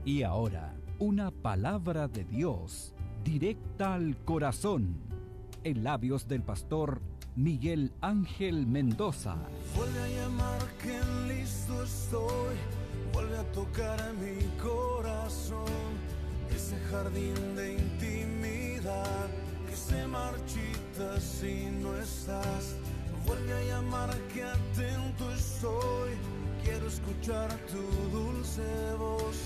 Y ahora, una palabra de Dios, directa al corazón, en labios del pastor Miguel Ángel Mendoza. Vuelve a llamar que listo estoy, vuelve a tocar mi corazón, ese jardín de intimidad que se marchita si no estás. Vuelve a llamar que atento estoy, quiero escuchar tu dulce voz,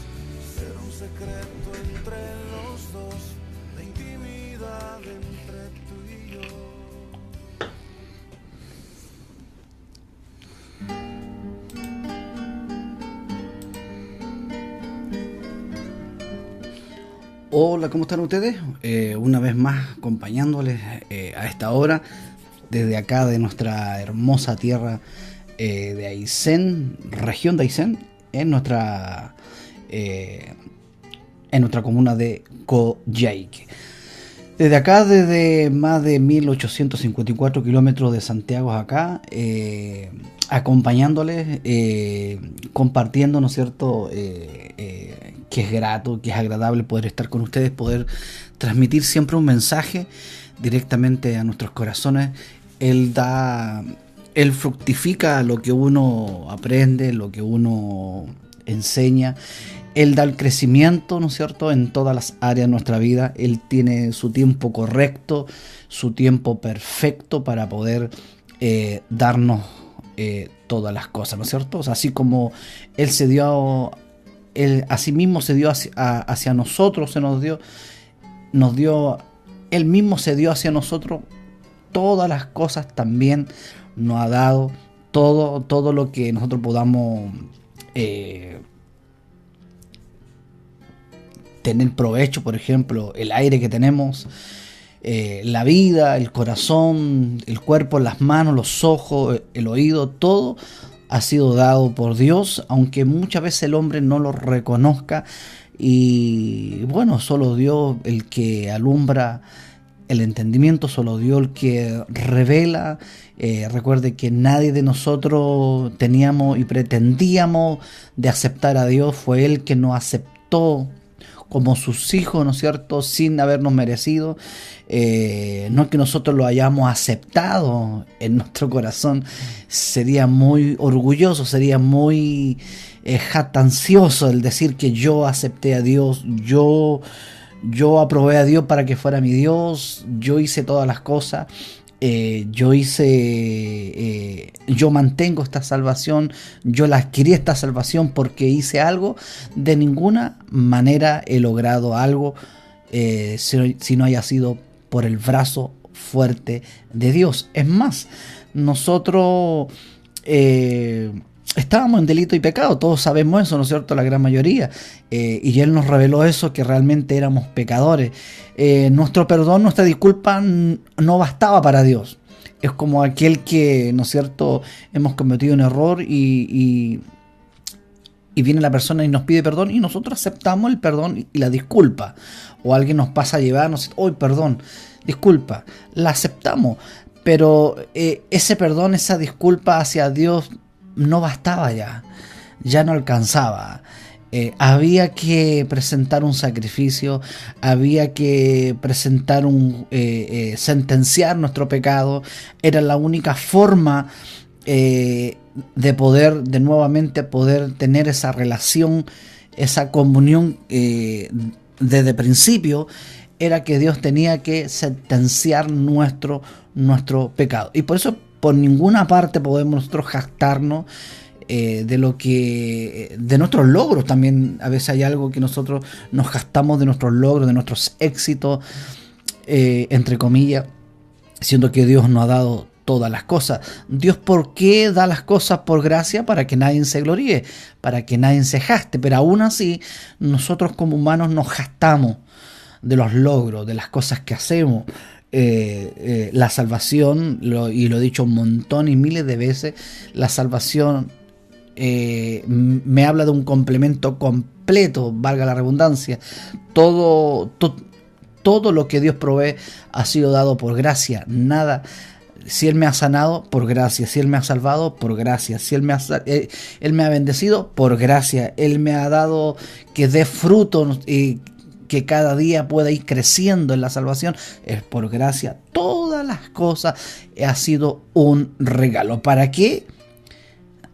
ser un secreto entre los dos, la intimidad entre tú y yo. Hola, ¿cómo están ustedes? Una vez más acompañándoles a esta hora desde acá de nuestra hermosa tierra de Aysén, región de Aysén, en nuestra comuna de Coyhaique. Desde acá, desde más de 1854 kilómetros de Santiago acá, acompañándoles, compartiendo, ¿no es cierto?, que es grato, que es agradable poder estar con ustedes, poder transmitir siempre un mensaje directamente a nuestros corazones. Él fructifica lo que uno aprende, lo que uno enseña. Él da el crecimiento, ¿no es cierto?, en todas las áreas de nuestra vida. Él tiene su tiempo correcto, su tiempo perfecto para poder darnos todas las cosas, ¿no es cierto? O sea, así como Él se dio, Él asimismo se dio hacia nosotros, Él mismo se dio hacia nosotros todas las cosas, también nos ha dado todo lo que nosotros podamos tener provecho, por ejemplo, el aire que tenemos, la vida, el corazón, el cuerpo, las manos, los ojos, el oído, todo ha sido dado por Dios, aunque muchas veces el hombre no lo reconozca. Y bueno, solo Dios el que alumbra el entendimiento, solo Dios el que revela. Recuerde que nadie de nosotros teníamos y pretendíamos de aceptar a Dios, fue Él que nos aceptó como sus hijos, ¿no es cierto?, sin habernos merecido. No es que nosotros lo hayamos aceptado en nuestro corazón, sería muy orgulloso, sería muy jactancioso el decir que yo acepté a Dios, yo aprobé a Dios para que fuera mi Dios, yo hice todas las cosas. Yo mantengo esta salvación, yo la adquirí esta salvación porque hice algo. De ninguna manera he logrado algo si no haya sido por el brazo fuerte de Dios. Es más, nosotros estábamos en delito y pecado, todos sabemos eso, ¿no es cierto?, la gran mayoría, y Él nos reveló eso, que realmente éramos pecadores. Nuestro perdón, nuestra disculpa no bastaba para Dios. Es como aquel que, ¿no es cierto?, hemos cometido un error y viene la persona y nos pide perdón y nosotros aceptamos el perdón y la disculpa. O alguien nos pasa a llevar, nos dice, ¡oh, perdón, disculpa! La aceptamos, pero ese perdón, esa disculpa hacia Dios no bastaba ya no alcanzaba. Había que presentar un sacrificio, había que presentar sentenciar nuestro pecado. Era la única forma de poder, de nuevamente poder tener esa relación, esa comunión desde principio. Era que Dios tenía que sentenciar nuestro pecado. Y por eso por ninguna parte podemos nosotros jactarnos de nuestros logros. También a veces hay algo que nosotros nos jactamos de nuestros logros, de nuestros éxitos, entre comillas, siendo que Dios nos ha dado todas las cosas. Dios, ¿por qué da las cosas por gracia? Para que nadie se gloríe, para que nadie se jaste. Pero aún así, nosotros como humanos nos jactamos de los logros, de las cosas que hacemos. La salvación, y lo he dicho un montón y miles de veces, la salvación me habla de un complemento completo, valga la redundancia. Todo lo que Dios provee ha sido dado por gracia. Nada Si Él me ha sanado, por gracia. Si Él me ha salvado, por gracia. Si Él me ha bendecido, por gracia. Él me ha dado que dé fruto y que cada día pueda ir creciendo en la salvación, es por gracia. Todas las cosas ha sido un regalo. ¿Para qué?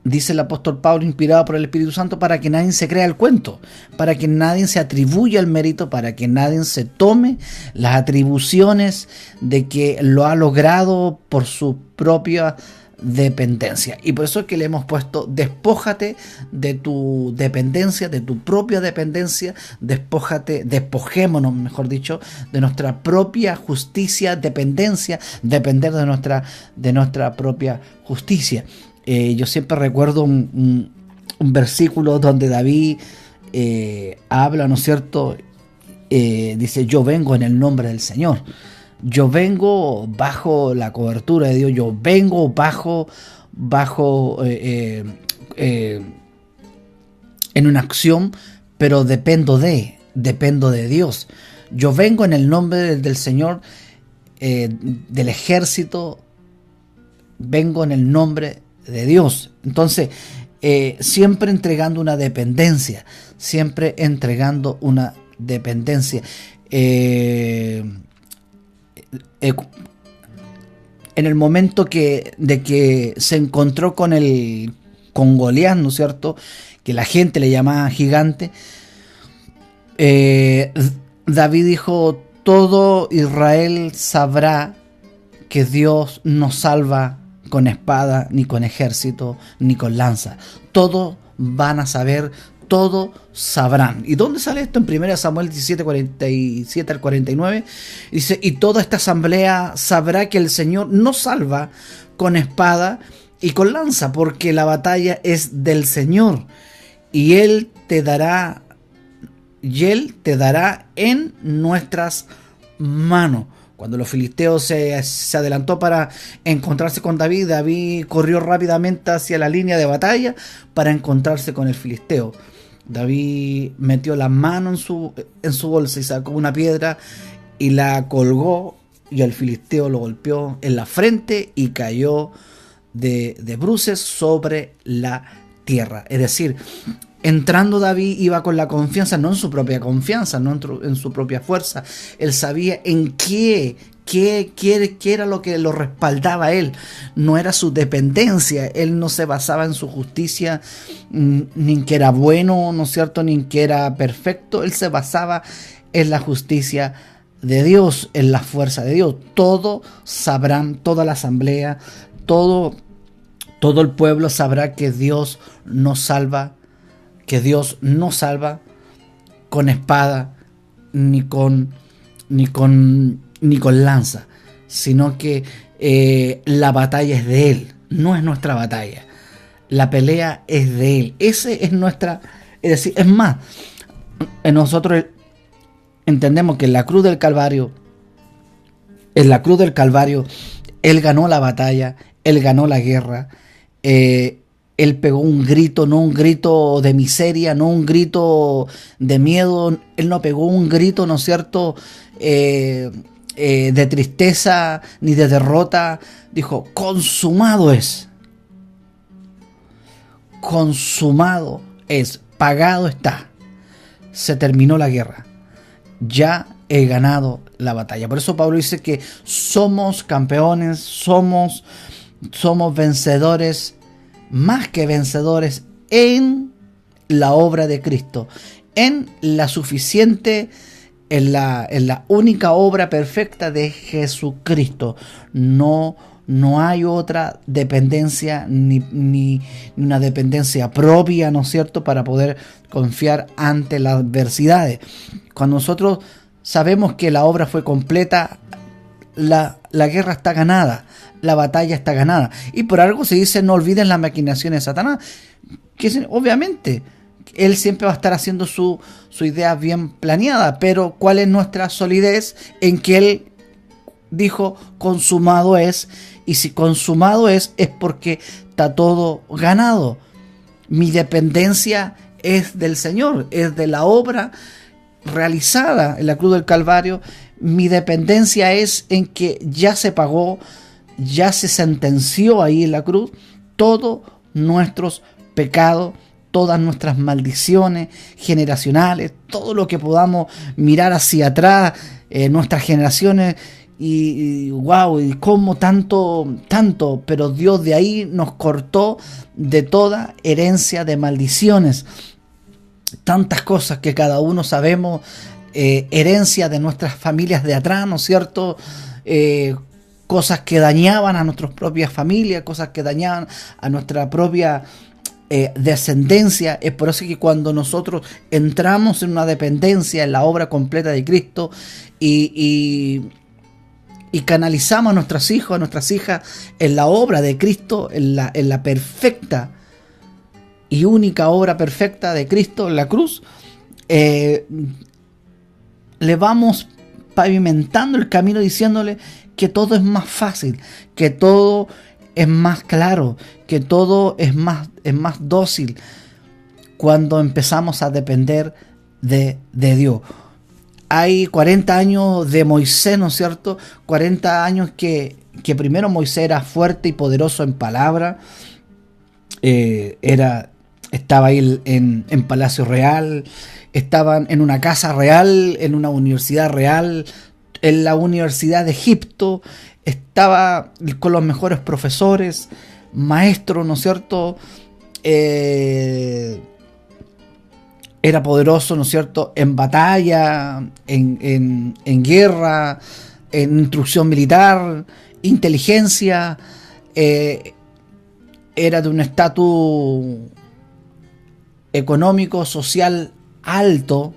Dice el apóstol Pablo, inspirado por el Espíritu Santo, para que nadie se crea el cuento, para que nadie se atribuya el mérito, para que nadie se tome las atribuciones de que lo ha logrado por su propia dependencia. Y por eso es que le hemos puesto: despójate de tu dependencia, de tu propia dependencia, despojémonos, mejor dicho, de nuestra propia justicia, depender de nuestra propia justicia. Yo siempre recuerdo un versículo donde David habla, ¿no es cierto? Dice: yo vengo en el nombre del Señor. Yo vengo bajo la cobertura de Dios. Yo vengo bajo en una acción, pero dependo de Dios. Yo vengo en el nombre del Señor, del ejército. Vengo en el nombre de Dios. Entonces, siempre entregando una dependencia. En el momento de que se encontró con Goliat, ¿no es cierto?, que la gente le llamaba gigante, David dijo: todo Israel sabrá que Dios no salva con espada, ni con ejército, ni con lanza. Todos van a saber, todos sabrán. ¿Y dónde sale esto? En 1 Samuel 17, 47 al 49. Dice: y toda esta asamblea sabrá que el Señor no salva con espada y con lanza, porque la batalla es del Señor, y Él te dará en nuestras manos. Cuando los filisteos se adelantó para encontrarse con David, David corrió rápidamente hacia la línea de batalla para encontrarse con el filisteo. David metió la mano en su bolsa y sacó una piedra y la colgó, y el filisteo lo golpeó en la frente y cayó de bruces sobre la tierra. Es decir, entrando David iba con la confianza, no en su propia confianza, no en su propia fuerza. Él sabía en qué era lo que lo respaldaba a él. No era su dependencia. Él no se basaba en su justicia, ni en que era bueno, ¿no es cierto?, ni en que era perfecto. Él se basaba en la justicia de Dios, en la fuerza de Dios. Todos sabrán, toda la asamblea, todo el pueblo sabrá que Dios no salva. Que Dios no salva con espada ni con lanza, sino que la batalla es de Él, no es nuestra batalla. La pelea es de Él. Ese es nuestra. Es decir, es más, nosotros entendemos que en la cruz del Calvario, Él ganó la batalla, Él ganó la guerra. Él pegó un grito, no un grito de miseria, no un grito de miedo. Él no pegó un grito, ¿no es cierto?, de tristeza ni de derrota. Dijo: consumado es. Consumado es. Pagado está. Se terminó la guerra. Ya he ganado la batalla. Por eso Pablo dice que somos campeones, somos vencedores, más que vencedores, en la obra de Cristo, en la suficiente, en la única obra perfecta de Jesucristo. No hay otra dependencia, ni una dependencia propia, ¿no es cierto?, para poder confiar ante las adversidades. Cuando nosotros sabemos que la obra fue completa, la guerra está ganada, la batalla está ganada. Y por algo se dice: no olviden las maquinaciones de Satanás. Que obviamente él siempre va a estar haciendo su idea bien planeada, pero ¿cuál es nuestra solidez? En que él dijo: consumado es. Y si consumado es porque está todo ganado. Mi dependencia es del Señor, es de la obra realizada en la cruz del Calvario. Mi dependencia es en que ya se pagó, ya se sentenció ahí en la cruz todos nuestros pecados, todas nuestras maldiciones generacionales, todo lo que podamos mirar hacia atrás, nuestras generaciones, y wow, y cómo tanto, pero Dios de ahí nos cortó de toda herencia de maldiciones. Tantas cosas que cada uno sabemos, herencia de nuestras familias de atrás, ¿no es cierto? Cosas que dañaban a nuestras propias familias, cosas que dañaban a nuestra propia descendencia. Es por eso que cuando nosotros entramos en una dependencia en la obra completa de Cristo y canalizamos a nuestros hijos, a nuestras hijas en la obra de Cristo, en la perfecta y única obra perfecta de Cristo en la cruz, le vamos pavimentando el camino diciéndole que todo es más fácil, que todo es más claro, que todo es más dócil cuando empezamos a depender de Dios. Hay 40 años de Moisés, ¿no es cierto? 40 años que primero Moisés era fuerte y poderoso en palabra, estaba ahí en Palacio Real, estaban en una casa real, en una universidad real, en la Universidad de Egipto, estaba con los mejores profesores, maestros, ¿no es cierto? Era poderoso, ¿no es cierto?, en batalla, en guerra, en instrucción militar, inteligencia, era de un estatus económico, social alto,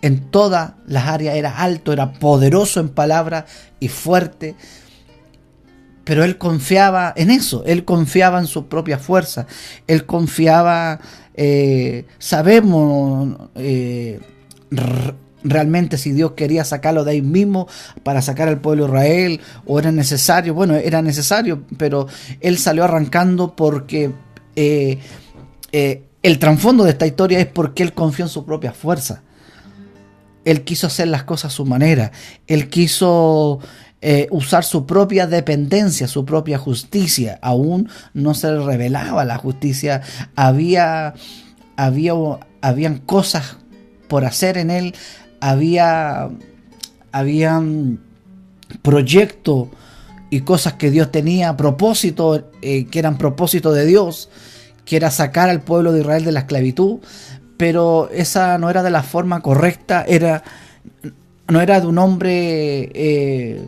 en todas las áreas era alto, era poderoso en palabras y fuerte, pero él confiaba en eso, él confiaba en su propia fuerza, él confiaba, sabemos realmente si Dios quería sacarlo de ahí mismo para sacar al pueblo de Israel, o era necesario. Bueno, era necesario, pero él salió arrancando porque el trasfondo de esta historia es porque él confió en su propia fuerza. Él quiso hacer las cosas a su manera, él quiso usar su propia dependencia, su propia justicia. Aún no se le revelaba la justicia, habían cosas por hacer en él, habían proyectos y cosas que Dios tenía, propósitos que eran propósitos de Dios, que era sacar al pueblo de Israel de la esclavitud, pero esa no era de la forma correcta, no era de un hombre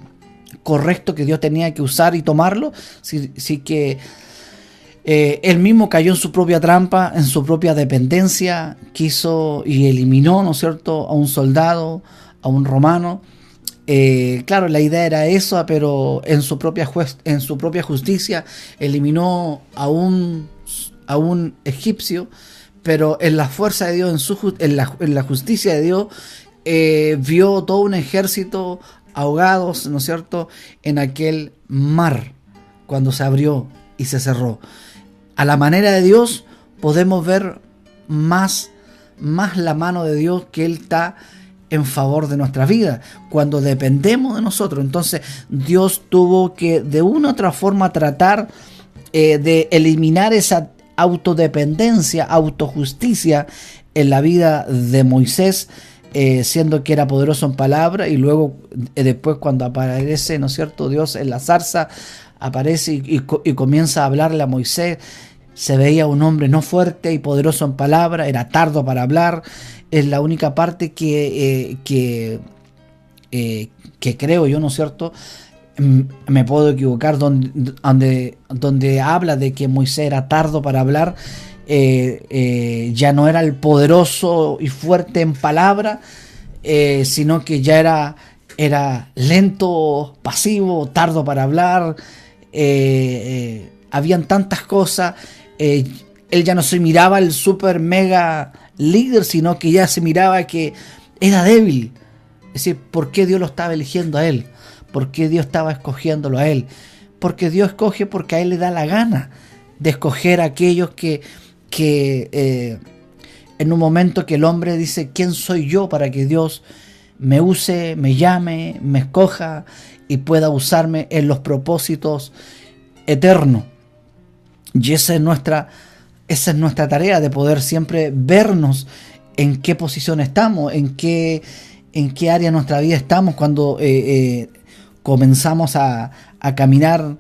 correcto que Dios tenía que usar y tomarlo, sí que él mismo cayó en su propia trampa, en su propia dependencia, quiso y eliminó, ¿no es cierto?, a un soldado, a un romano. Claro, la idea era esa, pero en su propia justicia eliminó a un egipcio, pero en la fuerza de Dios, en la justicia de Dios, vio todo un ejército ahogados, ¿no es cierto?, en aquel mar, cuando se abrió y se cerró. A la manera de Dios podemos ver más la mano de Dios, que Él está en favor de nuestra vida cuando dependemos de nosotros. Entonces Dios tuvo que de una u otra forma tratar de eliminar esa autodependencia, autojusticia en la vida de Moisés, siendo que era poderoso en palabra, y luego después cuando aparece, ¿no es cierto?, Dios en la zarza, aparece y comienza a hablarle a Moisés. Se veía un hombre no fuerte y poderoso en palabra, era tardo para hablar. Es la única parte que creo yo, ¿no es cierto?, me puedo equivocar, donde habla de que Moisés era tardo para hablar. Ya no era el poderoso y fuerte en palabra, sino que ya era lento, pasivo, tardo para hablar. Habían tantas cosas. Él ya no se miraba el super mega líder, sino que ya se miraba que era débil. Es decir, ¿por qué Dios lo estaba eligiendo a él? ¿Por qué Dios estaba escogiéndolo a él? Porque Dios escoge porque a él le da la gana de escoger a aquellos que en un momento que el hombre dice, ¿quién soy yo para que Dios me use, me llame, me escoja y pueda usarme en los propósitos eternos. Y esa es nuestra tarea, de poder siempre vernos en qué posición estamos, en qué área de nuestra vida estamos cuando comenzamos a caminar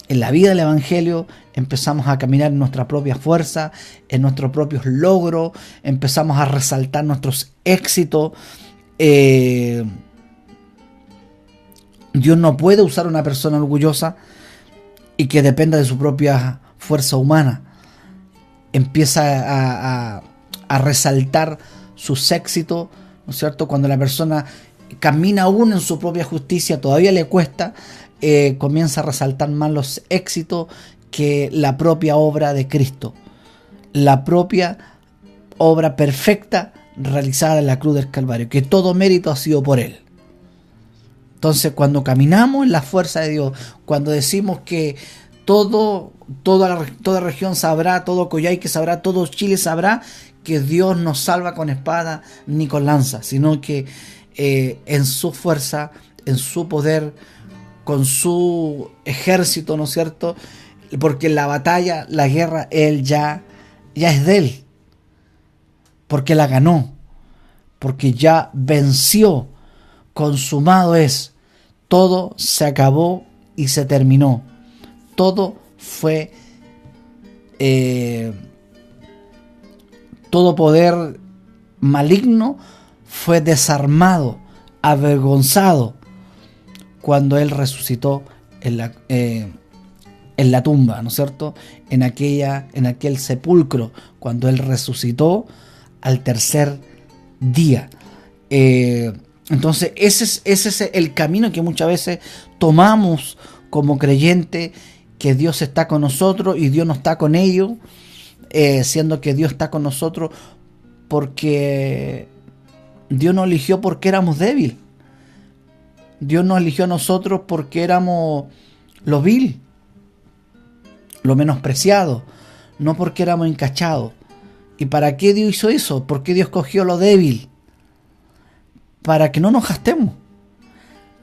en la vida del Evangelio. Empezamos a caminar en nuestra propia fuerza, en nuestros propios logros, empezamos a resaltar nuestros éxitos. Dios no puede usar a una persona orgullosa y que dependa de su propia fuerza humana. Empieza a resaltar sus éxitos, ¿no es cierto? Cuando la persona camina aún en su propia justicia, todavía le cuesta, comienza a resaltar más los éxitos que la propia obra de Cristo, la propia obra perfecta realizada en la cruz del Calvario, que todo mérito ha sido por Él. Entonces, cuando caminamos en la fuerza de Dios, cuando decimos que toda región sabrá, todo Coyhaique sabrá, todo Chile sabrá que Dios no salva con espada ni con lanza, sino que en su fuerza, en su poder, con su ejército, ¿no es cierto? Porque la batalla, la guerra, Él ya es de Él. Porque la ganó. Porque ya venció. Consumado es. Todo se acabó y se terminó. Todo fue... todo poder maligno fue desarmado, avergonzado, cuando Él resucitó en la tumba, ¿no es cierto? En aquel sepulcro, cuando Él resucitó al tercer día. Entonces ese es el camino que muchas veces tomamos como creyente, que Dios está con nosotros y Dios no está con ellos, siendo que Dios está con nosotros porque Dios nos eligió porque éramos débiles. Dios nos eligió a nosotros porque éramos lo vil, lo menospreciado, no porque éramos encachados. ¿Y para qué Dios hizo eso? ¿Por qué Dios cogió lo débil? Para que no nos gastemos,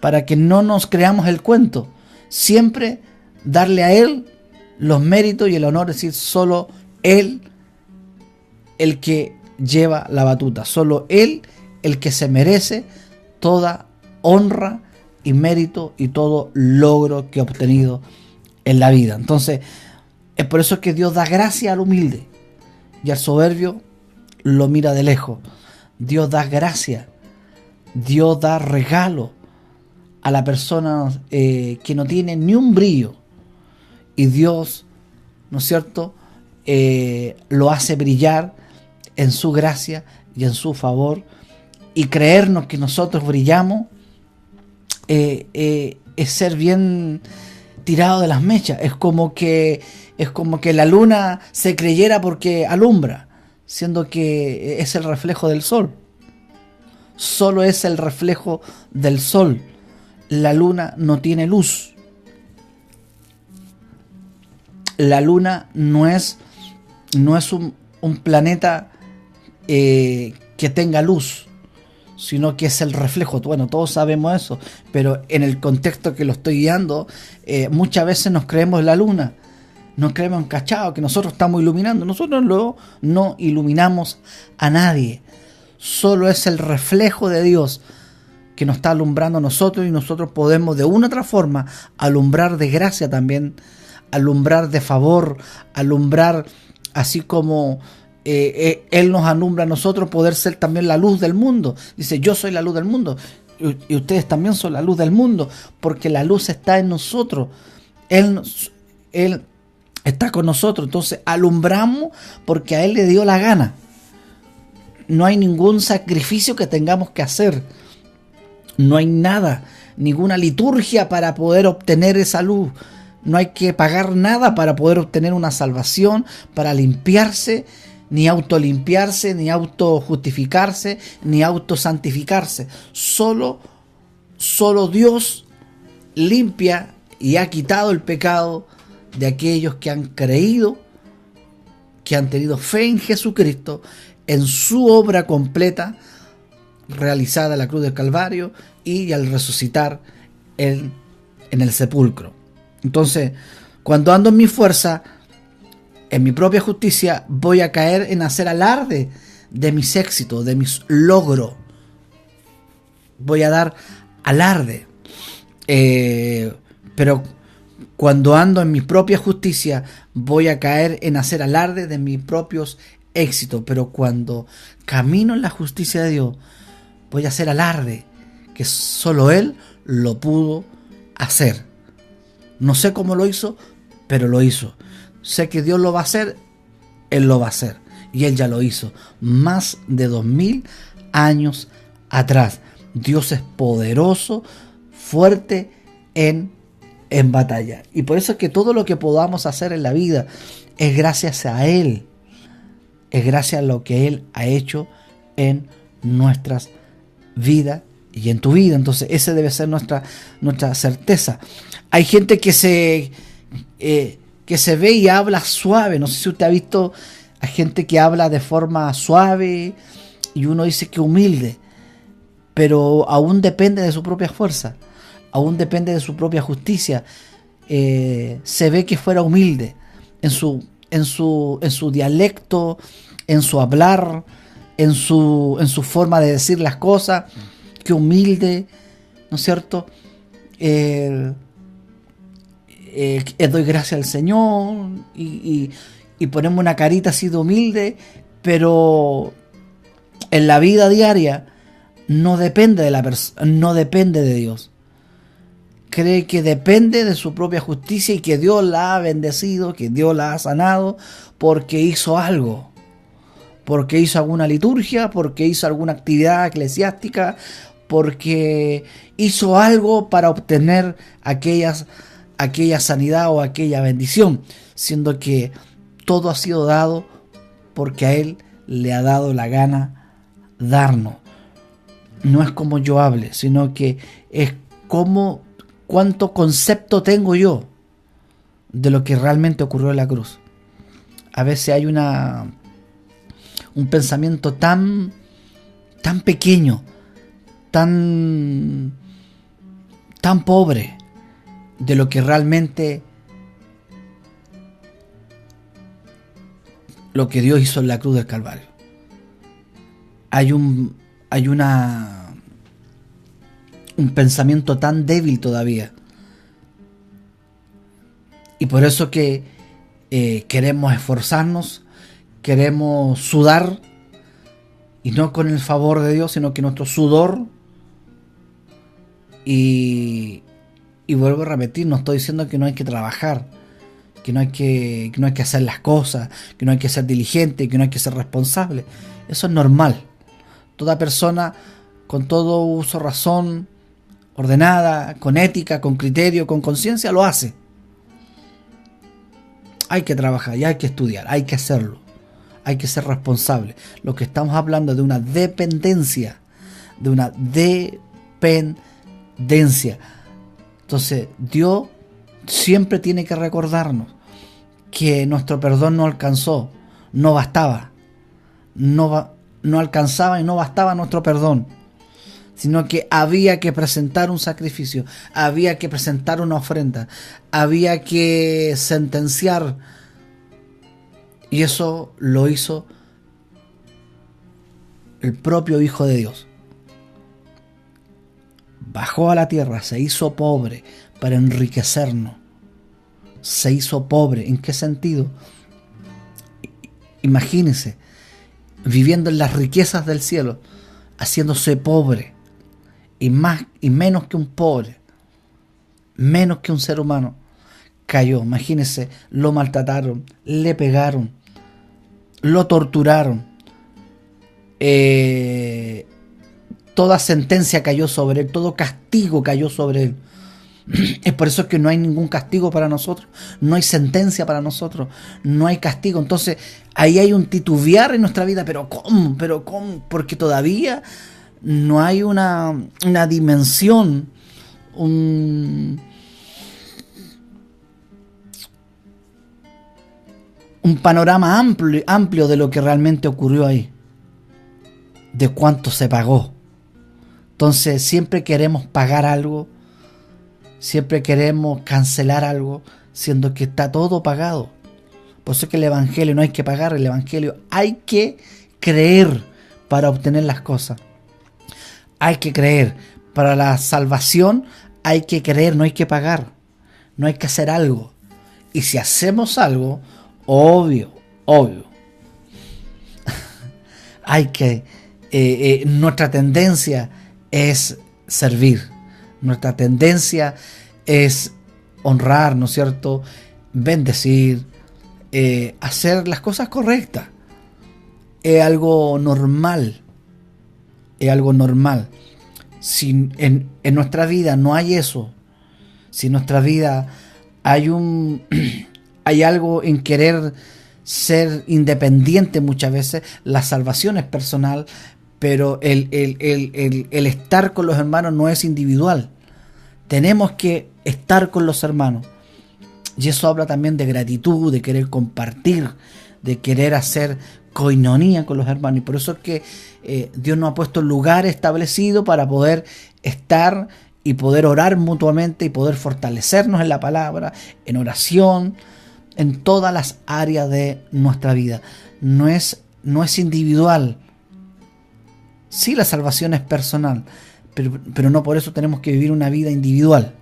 para que no nos creamos el cuento. Siempre darle a Él los méritos y el honor, es decir, solo Él el que lleva la batuta, solo Él el que se merece toda honra y mérito y todo logro que ha obtenido en la vida. Entonces, es por eso que Dios da gracia al humilde y al soberbio lo mira de lejos. Dios da gracia, Dios da regalo a la persona que no tiene ni un brillo, y Dios, ¿no es cierto?, lo hace brillar en su gracia y en su favor, y creernos que nosotros brillamos es ser bien tirado de las mechas. Es como que la luna se creyera porque alumbra, siendo que es el reflejo del sol. Solo es el reflejo del sol. La luna no tiene luz. La luna no es un planeta que tenga luz, sino que es el reflejo. Bueno, todos sabemos eso, pero en el contexto que lo estoy guiando, muchas veces nos creemos la luna, nos creemos encachados, que nosotros estamos iluminando. Nosotros no iluminamos a nadie, solo es el reflejo de Dios que nos está alumbrando a nosotros, y nosotros podemos de una u otra forma alumbrar de gracia también, alumbrar de favor, alumbrar así como Él nos alumbra a nosotros, poder ser también la luz del mundo. Dice, yo soy la luz del mundo, y ustedes también son la luz del mundo, porque la luz está en nosotros. Él está con nosotros, entonces alumbramos porque a Él le dio la gana. No hay ningún sacrificio que tengamos que hacer, no hay nada, ninguna liturgia para poder obtener esa luz. No hay que pagar nada para poder obtener una salvación, para limpiarse, ni autolimpiarse, ni autojustificarse, ni autosantificarse. Solo Dios limpia y ha quitado el pecado de aquellos que han creído, que han tenido fe en Jesucristo, en su obra completa, realizada la cruz del Calvario y al resucitar en el sepulcro. Entonces, cuando ando en mi fuerza, en mi propia justicia, voy a caer en hacer alarde de mis éxitos, de mis logros. Voy a dar alarde. Pero cuando ando en mi propia justicia, voy a caer en hacer alarde de mis propios éxitos. Pero cuando camino en la justicia de Dios, voy a hacer alarde que solo Él lo pudo hacer. No sé cómo lo hizo, pero lo hizo. Sé que Dios lo va a hacer, Él lo va a hacer. Y Él ya lo hizo. Más de 2000 años atrás. Dios es poderoso, fuerte en batalla. Y por eso es que todo lo que podamos hacer en la vida es gracias a Él. Es gracias a lo que Él ha hecho en nuestras vidas y en tu vida. Entonces esa debe ser nuestra certeza. Hay gente que se ve y habla suave. No sé si usted ha visto a gente que habla de forma suave y uno dice que humilde, pero aún depende de su propia fuerza, aún depende de su propia justicia. Se ve que fuera humilde en su dialecto, en su hablar, en su forma de decir las cosas, que humilde, ¿no es cierto? Doy gracias al Señor y ponemos una carita así de humilde, pero en la vida diaria no depende de la persona, no depende de Dios. Cree que depende de su propia justicia y que Dios la ha bendecido, que Dios la ha sanado porque hizo algo, porque hizo alguna liturgia, porque hizo alguna actividad eclesiástica, porque hizo algo para obtener aquella sanidad o aquella bendición, siendo que todo ha sido dado porque a Él le ha dado la gana darnos. No es como yo hable, sino que es como cuánto concepto tengo yo de lo que realmente ocurrió en la cruz. A veces hay un pensamiento tan pequeño, tan pobre de lo que realmente lo que Dios hizo en la cruz del Calvario. Hay un pensamiento tan débil todavía. Y por eso que queremos esforzarnos, queremos sudar, y no con el favor de Dios, sino que nuestro sudor, y vuelvo a repetir, no estoy diciendo que no hay que trabajar, que no hay que hacer las cosas, que no hay que ser diligente, que no hay que ser responsable. Eso es normal. Toda persona con todo uso razón, ordenada, con ética, con criterio, con conciencia, lo hace. Hay que trabajar y hay que estudiar, hay que hacerlo. Hay que ser responsable. Lo que estamos hablando es de una dependencia, Entonces, Dios siempre tiene que recordarnos que nuestro perdón no alcanzó, no bastaba, no alcanzaba y no bastaba nuestro perdón, sino que había que presentar un sacrificio, había que presentar una ofrenda, había que sentenciar, y eso lo hizo el propio Hijo de Dios. Bajó a la tierra, se hizo pobre para enriquecernos. Se hizo pobre. ¿En qué sentido? Imagínense, viviendo en las riquezas del cielo, haciéndose pobre, y menos que un pobre, menos que un ser humano, cayó. Imagínense, lo maltrataron, le pegaron, lo torturaron, toda sentencia cayó sobre él, todo castigo cayó sobre él. Es por eso que no hay ningún castigo para nosotros, no hay sentencia para nosotros, no hay castigo. Entonces ahí hay un titubear en nuestra vida, pero ¿cómo? Porque todavía no hay una dimensión, un panorama amplio de lo que realmente ocurrió ahí, de cuánto se pagó Entonces siempre queremos pagar algo, siempre queremos cancelar algo, siendo que está todo pagado. Por eso es que el Evangelio no hay que pagar, el Evangelio hay que creer para obtener las cosas. Hay que creer. Para la salvación hay que creer, no hay que pagar. No hay que hacer algo. Y si hacemos algo, obvio, hay que... nuestra tendencia es servir. Nuestra tendencia es honrar, ¿no es cierto? Bendecir, hacer las cosas correctas. Es algo normal. Es algo normal. Si en nuestra vida no hay eso, si en nuestra vida hay algo en querer ser independiente muchas veces, la salvación es personal, pero el estar con los hermanos no es individual. Tenemos que estar con los hermanos. Y eso habla también de gratitud, de querer compartir, de querer hacer coinonía con los hermanos. Y por eso es que Dios nos ha puesto lugar establecido para poder estar y poder orar mutuamente y poder fortalecernos en la palabra, en oración, en todas las áreas de nuestra vida. No es individual. Sí, la salvación es personal, pero no por eso tenemos que vivir una vida individual.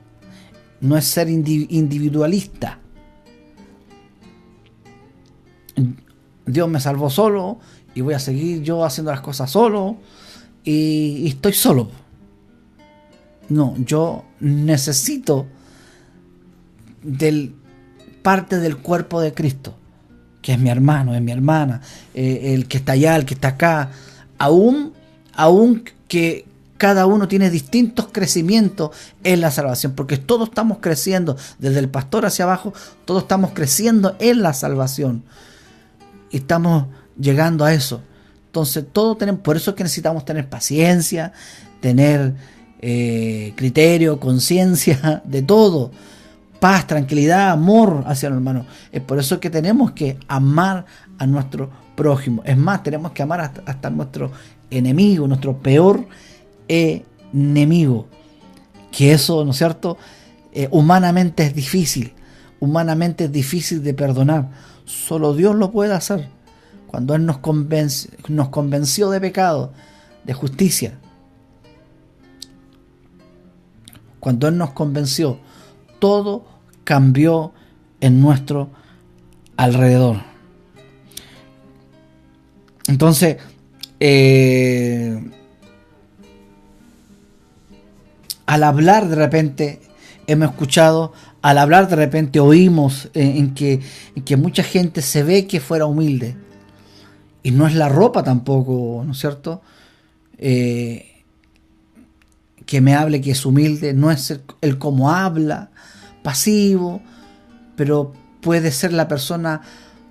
No es ser individualista. Dios me salvó solo y voy a seguir yo haciendo las cosas solo y estoy solo. No, yo necesito parte del cuerpo de Cristo, que es mi hermano, es mi hermana, el que está allá, el que está acá, aún que cada uno tiene distintos crecimientos en la salvación, porque todos estamos creciendo, desde el pastor hacia abajo, todos estamos creciendo en la salvación y estamos llegando a eso. Entonces todos tenemos, por eso es que necesitamos tener paciencia, tener criterio, conciencia, de todo, paz, tranquilidad, amor hacia los hermanos. Es por eso que tenemos que amar a nuestro prójimo. Es más, tenemos que amar hasta nuestro enemigo, nuestro peor enemigo. Que eso, ¿no es cierto? Humanamente es difícil. Humanamente es difícil de perdonar. Solo Dios lo puede hacer. Cuando Él nos convenció de pecado, de justicia. Cuando Él nos convenció, todo cambió en nuestro alrededor. Entonces, al hablar de repente, hemos escuchado, al hablar de repente oímos en que mucha gente se ve que fuera humilde. Y no es la ropa tampoco, ¿no es cierto? Que me hable que es humilde, no es el cómo habla, pasivo, pero puede ser la persona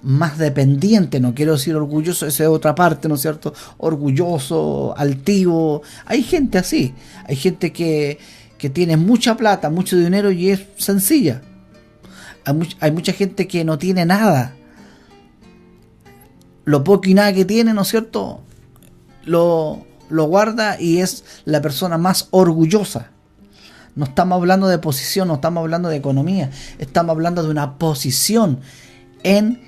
más dependiente, no quiero decir orgulloso, esa es otra parte, ¿no es cierto? Orgulloso, altivo, hay gente así, hay gente que tiene mucha plata, mucho dinero y es sencilla, hay mucha gente que no tiene nada, lo poco y nada que tiene, ¿no es cierto? Lo guarda y es la persona más orgullosa. No estamos hablando de posición, no estamos hablando de economía, estamos hablando de una posición en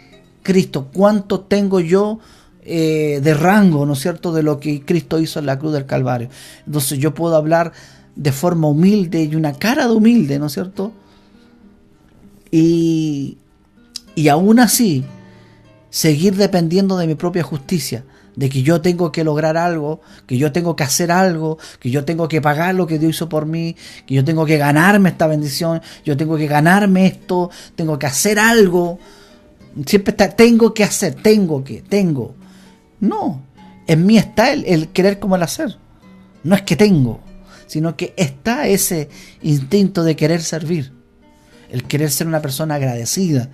Cristo. ¿Cuánto tengo yo de rango, ¿no es cierto?, de lo que Cristo hizo en la cruz del Calvario? Entonces yo puedo hablar de forma humilde y una cara de humilde, ¿no es cierto? Y aún así seguir dependiendo de mi propia justicia, de que yo tengo que lograr algo, que yo tengo que hacer algo, que yo tengo que pagar lo que Dios hizo por mí, que yo tengo que ganarme esta bendición, yo tengo que ganarme esto, tengo que hacer algo. Siempre está, tengo que hacer, tengo. No, en mí está el querer como el hacer. No es que tengo, sino que está ese instinto de querer servir, el querer ser una persona agradecida.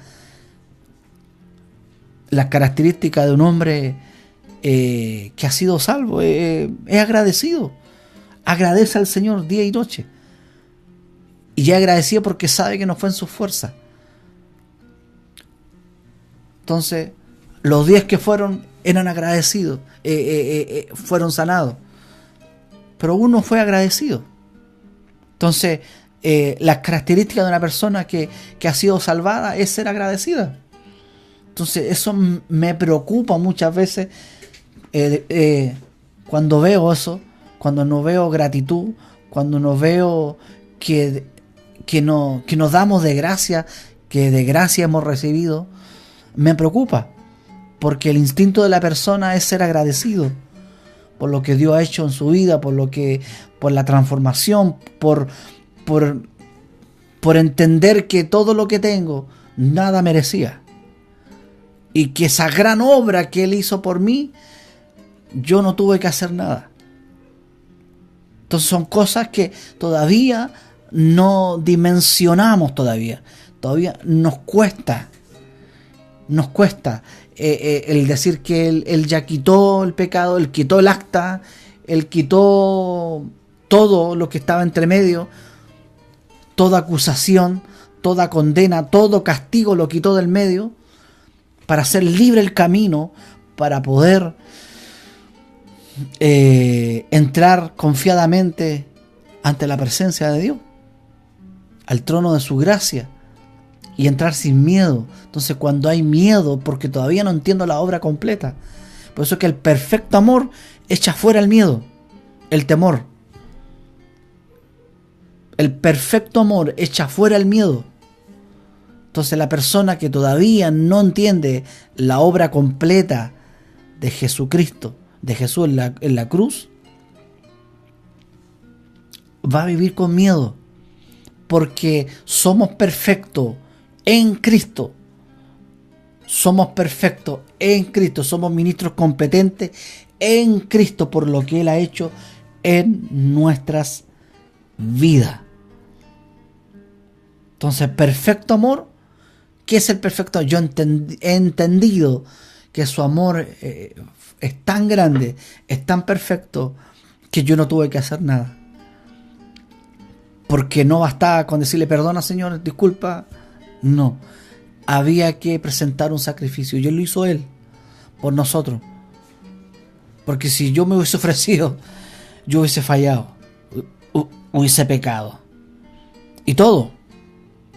Las características de un hombre que ha sido salvo es agradecido. Agradece al Señor día y noche. Y ya agradecido porque sabe que no fue en sus fuerzas. Entonces, los 10 que fueron eran agradecidos, fueron sanados. pero uno fue agradecido. Entonces, las características de una persona que ha sido salvada es ser agradecida. Entonces, eso me preocupa muchas veces cuando veo eso, cuando no veo gratitud, cuando no veo que nos damos de gracia, que de gracia hemos recibido. Me preocupa, porque el instinto de la persona es ser agradecido por lo que Dios ha hecho en su vida, por la transformación, por entender que todo lo que tengo nada merecía, y que esa gran obra que Él hizo por mí, yo no tuve que hacer nada. Entonces son cosas que todavía no dimensionamos, todavía nos cuesta el decir que él ya quitó el pecado, Él quitó el acta, Él quitó todo lo que estaba entre medio, toda acusación, toda condena, todo castigo lo quitó del medio, para hacer libre el camino, para poder entrar confiadamente ante la presencia de Dios, al trono de su gracia, y entrar sin miedo. Entonces, cuando hay miedo, porque todavía no entiendo la obra completa, por eso es que el perfecto amor echa fuera el miedo, el temor. El perfecto amor echa fuera el miedo. Entonces, la persona que todavía no entiende la obra completa de Jesucristo, de Jesús en la cruz, va a vivir con miedo, porque somos perfectos en Cristo. Somos perfectos en Cristo. Somos ministros competentes en Cristo por lo que Él ha hecho en nuestras vidas. Entonces, perfecto amor. ¿Qué es el perfecto amor? Yo he entendido que su amor es tan grande, es tan perfecto, que yo no tuve que hacer nada. Porque no bastaba con decirle perdona, Señor, disculpa. No, había que presentar un sacrificio, y Él lo hizo Él por nosotros. Porque si yo me hubiese ofrecido, yo hubiese fallado, hubiese pecado. Y todo,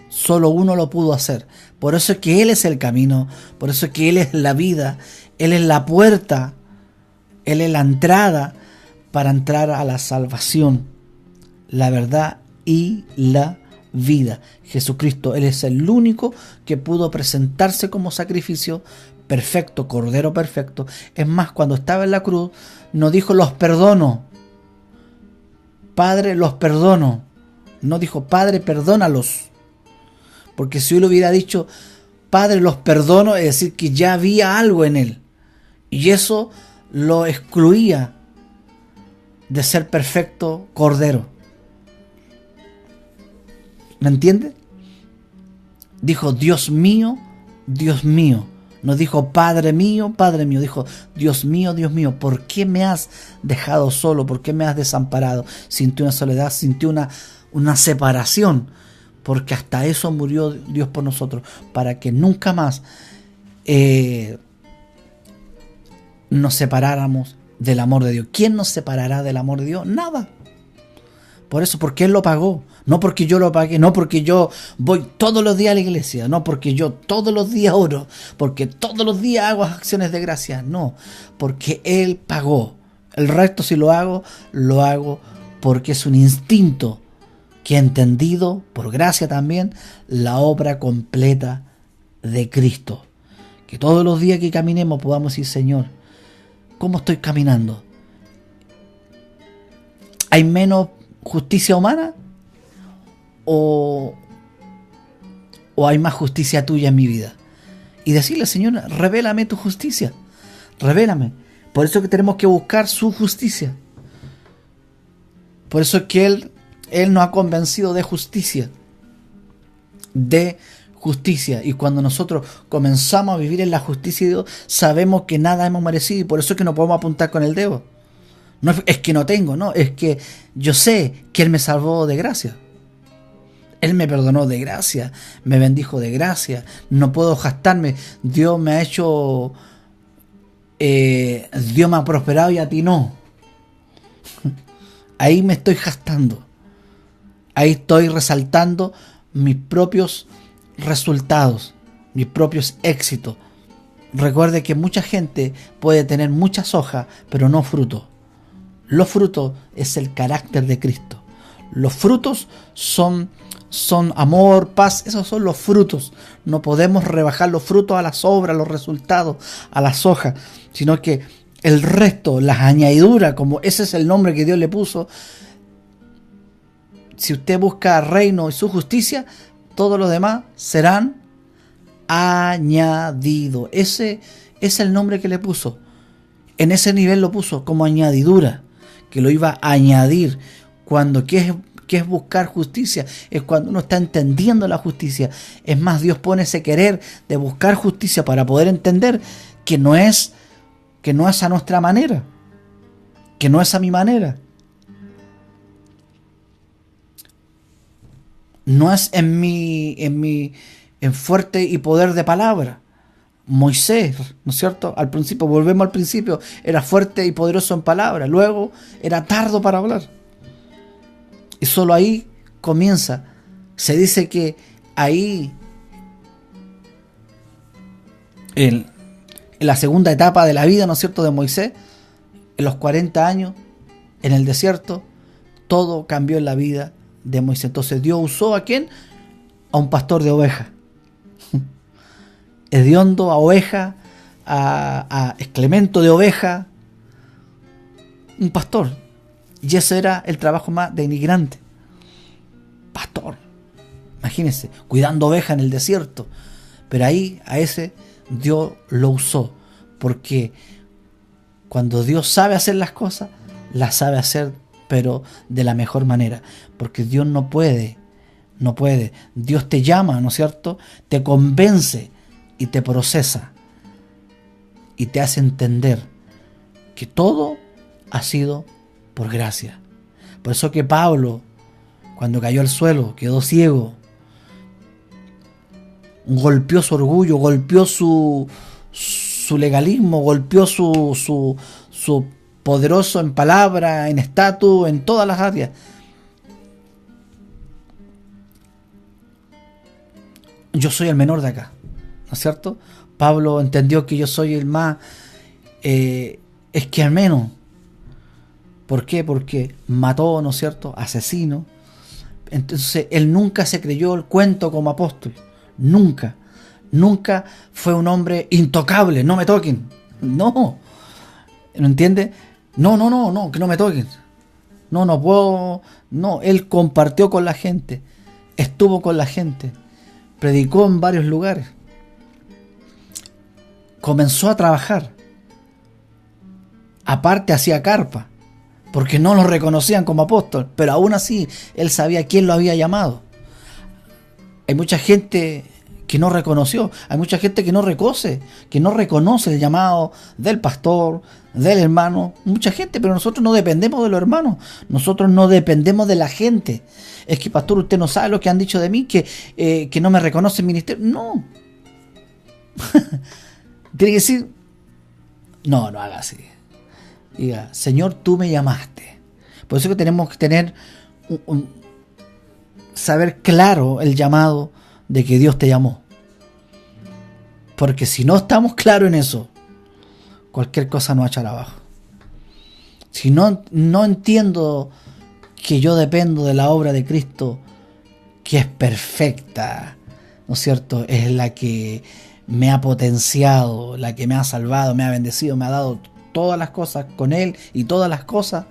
solo uno lo pudo hacer. Por eso es que Él es el camino, por eso es que Él es la vida, Él es la puerta, Él es la entrada para entrar a la salvación, la verdad y la vida. Jesucristo, Él es el único que pudo presentarse como sacrificio perfecto, cordero perfecto. Es más, cuando estaba en la cruz, no dijo los perdono, Padre, los perdono. No dijo Padre, perdónalos. Porque si Él hubiera dicho Padre, los perdono, es decir que ya había algo en Él, y eso lo excluía de ser perfecto cordero. ¿Me entiende? Dijo Dios mío, Dios mío. No dijo Padre mío, Padre mío. Dijo Dios mío, ¿por qué me has dejado solo? ¿Por qué me has desamparado? Sintió una soledad, sintió una separación. Porque hasta eso murió Dios por nosotros, para que nunca más nos separáramos del amor de Dios. ¿Quién nos separará del amor de Dios? Nada. Por eso, porque Él lo pagó. No porque yo lo pagué, no porque yo voy todos los días a la iglesia, no porque yo todos los días oro, porque todos los días hago acciones de gracia. No, porque Él pagó. El resto, si lo hago porque es un instinto que he entendido, por gracia también, la obra completa de Cristo. Que todos los días que caminemos podamos decir, Señor, ¿cómo estoy caminando? ¿Hay menos justicia humana? ¿O hay más justicia tuya en mi vida? Y decirle, Señor, revélame tu justicia. Revélame. Por eso es que tenemos que buscar su justicia. Por eso es que Él nos ha convencido de justicia. De justicia. Y cuando nosotros comenzamos a vivir en la justicia de Dios, sabemos que nada hemos merecido, y por eso es que no podemos apuntar con el dedo. No es que no tengo, no, es que yo sé que Él me salvó de gracia. Él me perdonó de gracia, me bendijo de gracia. No puedo jactarme. Dios me ha hecho, Dios me ha prosperado y a ti no. ahí me estoy jactando. Ahí estoy resaltando mis propios resultados, mis propios éxitos. Recuerde que mucha gente puede tener muchas hojas, pero no frutos. Los frutos es el carácter de Cristo. Los frutos son amor, paz, esos son los frutos. No podemos rebajar los frutos a las obras, los resultados, a las hojas, sino que el resto, las añadiduras, como ese es el nombre que Dios le puso. Si usted busca reino y su justicia, todo lo demás serán añadidos. Ese es el nombre que le puso. En ese nivel lo puso como añadidura, que lo iba a añadir. Cuando ¿qué es buscar justicia? Es cuando uno está entendiendo la justicia. Es más, Dios pone ese querer de buscar justicia para poder entender que no es a nuestra manera, que no es a mi manera. No es en fuerte y poder de palabra. Moisés, ¿no es cierto? Al principio, volvemos al principio, era fuerte y poderoso en palabra, luego era tardo para hablar. Y solo ahí comienza. Se dice que ahí, en la segunda etapa de la vida, ¿no es cierto?, de Moisés, en los 40 años, en el desierto, todo cambió en la vida de Moisés. Entonces Dios usó ¿a quién? A un pastor de ovejas. Hediondo a oveja, a excremento de oveja, un pastor. Y ese era el trabajo más denigrante. Pastor. Imagínense, cuidando ovejas en el desierto. Pero ahí, a ese, Dios lo usó. Porque cuando Dios sabe hacer las cosas, las sabe hacer, pero de la mejor manera. Porque Dios no puede. Dios te llama, ¿no es cierto? Te convence y te procesa. Y te hace entender que todo ha sido por gracia. Por eso que Pablo, cuando cayó al suelo, quedó ciego, golpeó su orgullo, golpeó su legalismo, golpeó su poderoso en palabra, en estatus, en todas las áreas. Yo soy el menor de acá, ¿no es cierto? Pablo entendió que yo soy el más, es que al menos. ¿Por qué? Porque mató, ¿no es cierto?, asesino. Entonces él nunca se creyó el cuento como apóstol. Nunca fue un hombre intocable. No me toquen. No. ¿No entiende? No, que no me toquen. No puedo. No, él compartió con la gente. Estuvo con la gente. Predicó en varios lugares. Comenzó a trabajar. Aparte hacía carpa, porque no lo reconocían como apóstol, pero aún así él sabía quién lo había llamado. Hay mucha gente que no reconoció, hay mucha gente que no reconoce el llamado del pastor, del hermano, mucha gente, pero nosotros no dependemos de los hermanos, nosotros no dependemos de la gente. Es que, pastor, usted no sabe lo que han dicho de mí, que no me reconoce el ministerio. No. Tiene que decir, no haga así. Diga, Señor, tú me llamaste. Por eso que tenemos que tener saber claro el llamado de que Dios te llamó. Porque si no estamos claros en eso, cualquier cosa nos va a echar abajo. Si no entiendo que yo dependo de la obra de Cristo, que es perfecta, ¿no es cierto? Es la que me ha potenciado, la que me ha salvado, me ha bendecido, me ha dado todas las cosas con Él y todas las cosas.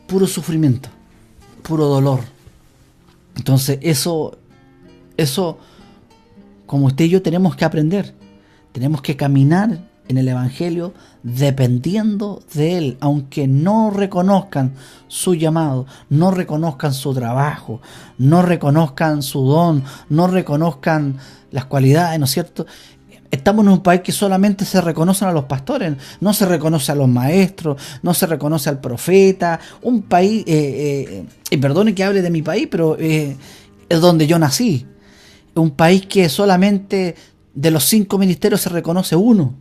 Puro sufrimiento, puro dolor. Entonces eso, como usted y yo tenemos que aprender. Tenemos que caminar en el Evangelio dependiendo de Él, aunque no reconozcan su llamado, no reconozcan su trabajo, no reconozcan su don, no reconozcan las cualidades, ¿no es cierto? Estamos en un país que solamente se reconocen a los pastores, no se reconoce a los maestros, no se reconoce al profeta. Un país, y perdone que hable de mi país, pero es donde yo nací. Un país que solamente de los 5 ministerios se reconoce uno.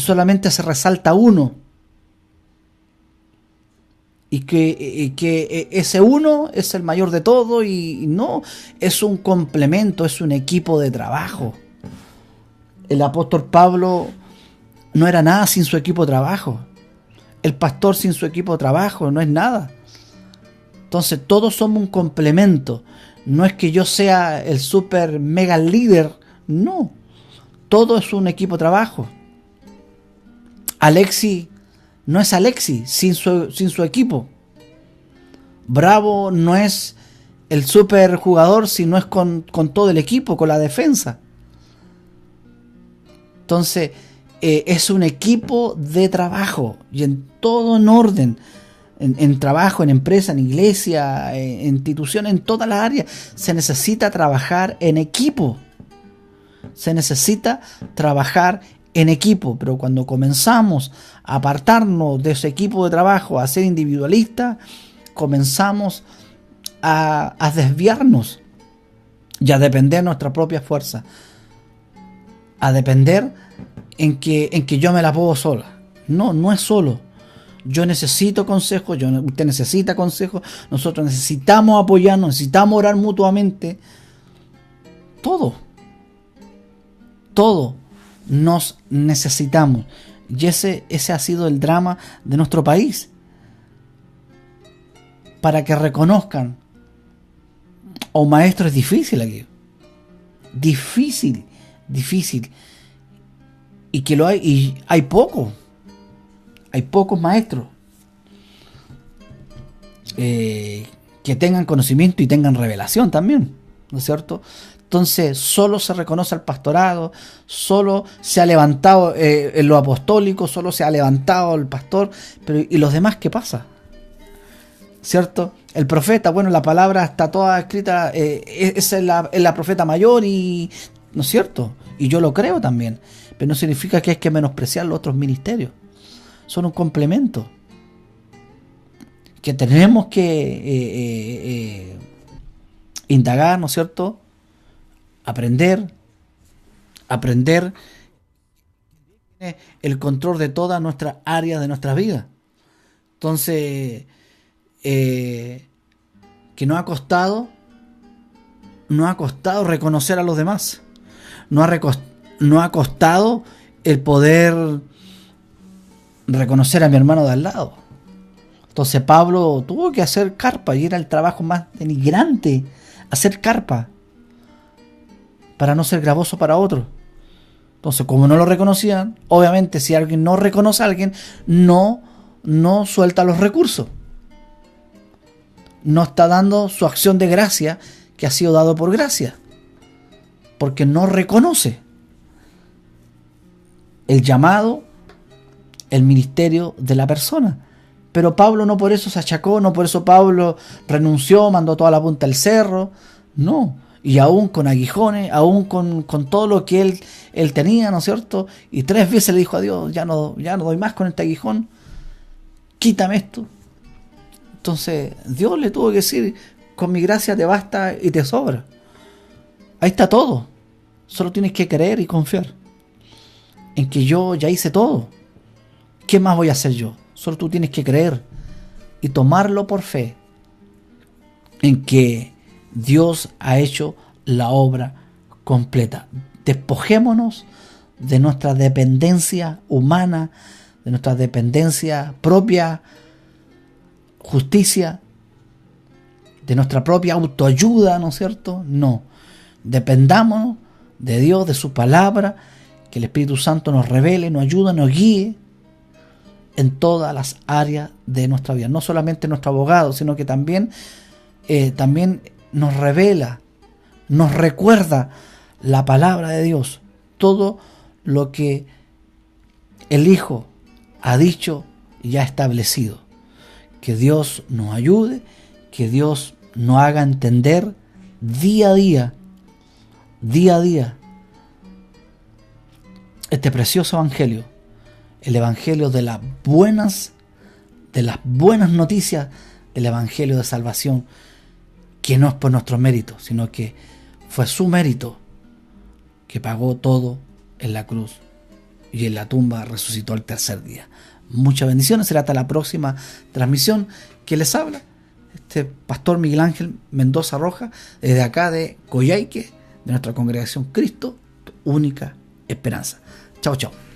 y solamente se resalta uno. Y que ese uno es el mayor de todo, y no, es un complemento, es un equipo de trabajo. El apóstol Pablo no era nada sin su equipo de trabajo. El pastor sin su equipo de trabajo no es nada. Entonces todos somos un complemento. No es que yo sea el super mega líder, no. Todo es un equipo de trabajo. Alexis no es Alexis sin su equipo. Bravo no es el super jugador si no es con todo el equipo, con la defensa. Entonces, es un equipo de trabajo, y en todo en orden. En trabajo, en empresa, en iglesia, en institución, en todas las áreas. Se necesita trabajar en equipo. Se necesita trabajar en equipo, pero cuando comenzamos a apartarnos de ese equipo de trabajo, a ser individualistas, comenzamos a desviarnos y a depender de nuestra propia fuerza, a depender en que yo me la puedo sola. No es solo. Yo necesito consejo, usted necesita consejo, nosotros necesitamos apoyarnos, necesitamos orar mutuamente. Todo nos necesitamos. Y ese ha sido el drama de nuestro país. Para que reconozcan a un maestro es difícil aquí. Difícil. Y que lo hay, y hay pocos maestros que tengan conocimiento y tengan revelación también, ¿no es cierto? Entonces solo se reconoce al pastorado, solo se ha levantado en lo apostólico, solo se ha levantado el pastor, pero ¿y los demás qué pasa? ¿Cierto? El profeta, bueno, la palabra está toda escrita, es la profeta mayor, y ¿no es cierto? Y yo lo creo también, pero no significa que hay que menospreciar los otros ministerios. Son un complemento que tenemos que indagar, ¿no es cierto? Aprender el control de todas nuestras áreas de nuestra vida. Entonces, que nos ha costado reconocer a los demás. Nos ha costado el poder reconocer a mi hermano de al lado. Entonces Pablo tuvo que hacer carpa, y era el trabajo más denigrante, hacer carpa, para no ser gravoso para otros. Entonces, como no lo reconocían, obviamente si alguien no reconoce a alguien, no suelta los recursos. No está dando su acción de gracia que ha sido dado por gracia, porque no reconoce el llamado, el ministerio de la persona. Pero Pablo no por eso se achacó, no por eso Pablo renunció, mandó toda la punta del cerro, no. Y aún con aguijones, aún con todo lo que él tenía, ¿no es cierto? Y 3 veces le dijo a Dios, ya no doy más con este aguijón, quítame esto. Entonces Dios le tuvo que decir, con mi gracia te basta y te sobra. Ahí está todo. Solo tienes que creer y confiar en que yo ya hice todo. ¿Qué más voy a hacer yo? Solo tú tienes que creer y tomarlo por fe en que Dios ha hecho la obra completa. Despojémonos de nuestra dependencia humana, de nuestra dependencia propia, justicia, de nuestra propia autoayuda, ¿no es cierto? No. Dependámonos de Dios, de su palabra, que el Espíritu Santo nos revele, nos ayude, nos guíe en todas las áreas de nuestra vida. No solamente nuestro abogado, sino que también nos revela, nos recuerda la palabra de Dios, todo lo que el Hijo ha dicho y ha establecido. Que Dios nos ayude, que Dios nos haga entender día a día este precioso evangelio, el evangelio de las buenas noticias, el evangelio de salvación, que no es por nuestro mérito, sino que fue su mérito que pagó todo en la cruz y en la tumba resucitó al tercer día. Muchas bendiciones, será hasta la próxima transmisión. Que les habla este pastor Miguel Ángel Mendoza Rojas, desde acá de Coyhaique, de nuestra congregación Cristo, tu única esperanza. Chao, chao.